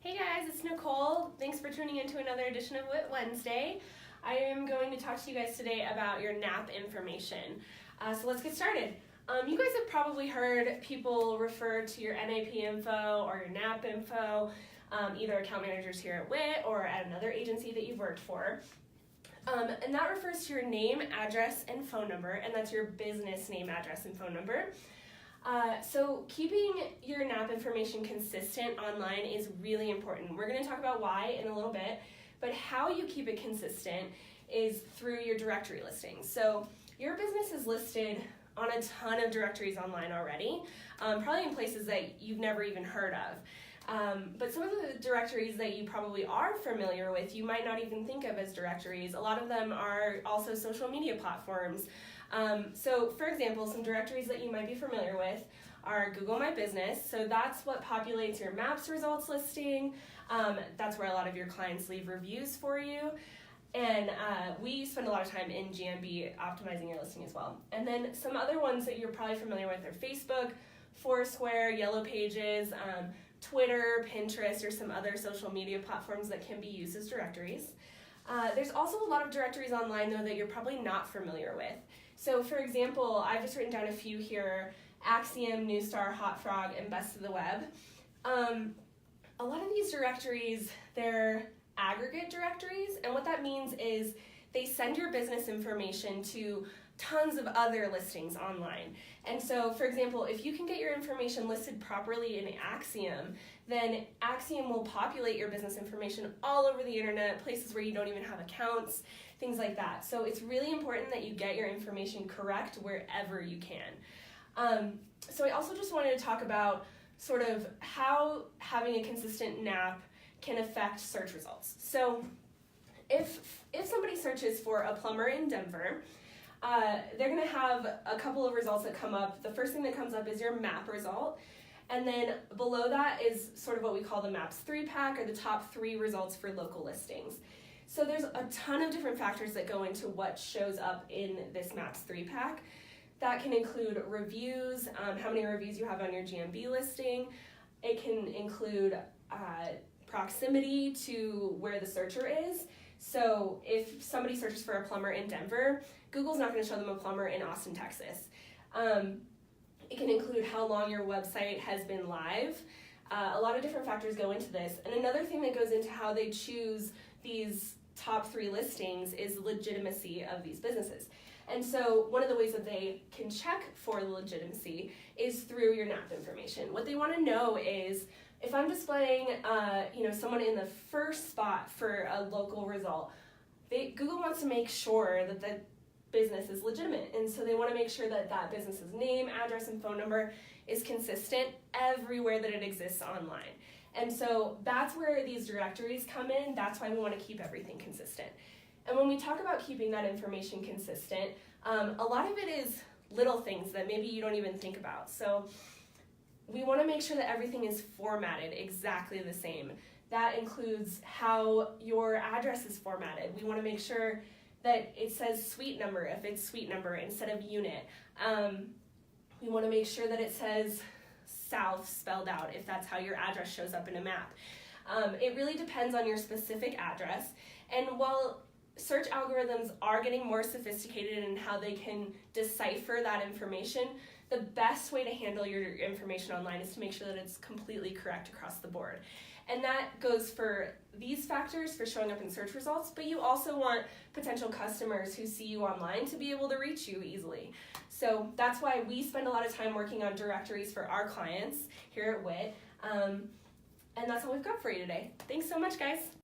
Hey guys, it's Nicole. Thanks for tuning in to another edition of Wit Wednesday. I am going to talk to you guys today about your N.A.P information. So let's get started. You guys have probably heard people refer to your N.A.P info or your N.A.P info, either account managers here at Wit or at another agency that you've worked for. And that refers to your name, address, and phone number, and that's your business name, address, and phone number. So keeping your N.A.P information consistent online is really important. We're going to talk about why in a little bit, but how you keep it consistent is through your directory listings. So your business is listed on a ton of directories online already, probably in places that you've never even heard of. But some of the directories that you probably are familiar with, you might not even think of as directories. A lot of them are also social media platforms. So for example, some directories that you might be familiar with are Google My Business. So that's what populates your Maps results listing. That's where a lot of your clients leave reviews for you. And we spend a lot of time in GMB optimizing your listing as well. And then some other ones that you're probably familiar with are Facebook, FourSuare, Yellowpages, Twitter, Pinterest, or some other social media platforms that can be used as directories. There's also a lot of directories online though that you're probably not familiar with. So for example, I've just written down a few here: Acxiom, Nevstar, Hotfrog, and Best of the Web. A lot of these directories, they're aggregate directories, and what that means is they send your business information to tons of other listings online. And so, for example, if you can get your information listed properly in Acxiom, then Acxiom will populate your business information all over the internet, places where you don't even have accounts, things like that. So it's really important that you get your information correct wherever you can. So I also just wanted to talk about sort of how having a consistent N.A.P can affect search results. So if somebody searches for a plumber in Denver, they're going to have a couple of results that come up. The first thing that comes up is your map result, and then below that is sort of what we call the Maps 3-pack, or the top 3 results for local listings. So there's a ton of different factors that go into what shows up in this Maps 3-pack. That can include reviews, how many reviews you have on your GMB listing. It can include proximity to where the searcher is. So if somebody searches for a plumber in Denver, Google's not going to show them a plumber in Austin, Texas. It can include how long your website has been live. A lot of different factors go into this. And another thing that goes into how they choose these top 3 listings is legitimacy of these businesses. And so one of the ways that they can check for legitimacy is through your N.A.P information. What they want to know is, if I'm displaying someone in the first spot for a local result, Google wants to make sure that the business is legitimate, and so they want to make sure that that business's name, address, and phone number is consistent everywhere that it exists online. And so that's where these directories come in. That's why we want to keep everything consistent. And when we talk about keeping that information consistent, a lot of it is little things that maybe you don't even think about. So we want to make sure that everything is formatted exactly the same. That includes how your address is formatted. We want to make sure that it says suite number if it's suite number instead of unit. We want to make sure that it says south spelled out if that's how your address shows up in a map. It really depends on your specific address. And while search algorithms are getting more sophisticated in how they can decipher that information, the best way to handle your information online is to make sure that it's completely correct across the board. And that goes for these factors for showing up in search results, but you also want potential customers who see you online to be able to reach you easily. So that's why we spend a lot of time working on directories for our clients here at Wit. And that's all we've got for you today. Thanks so much, guys.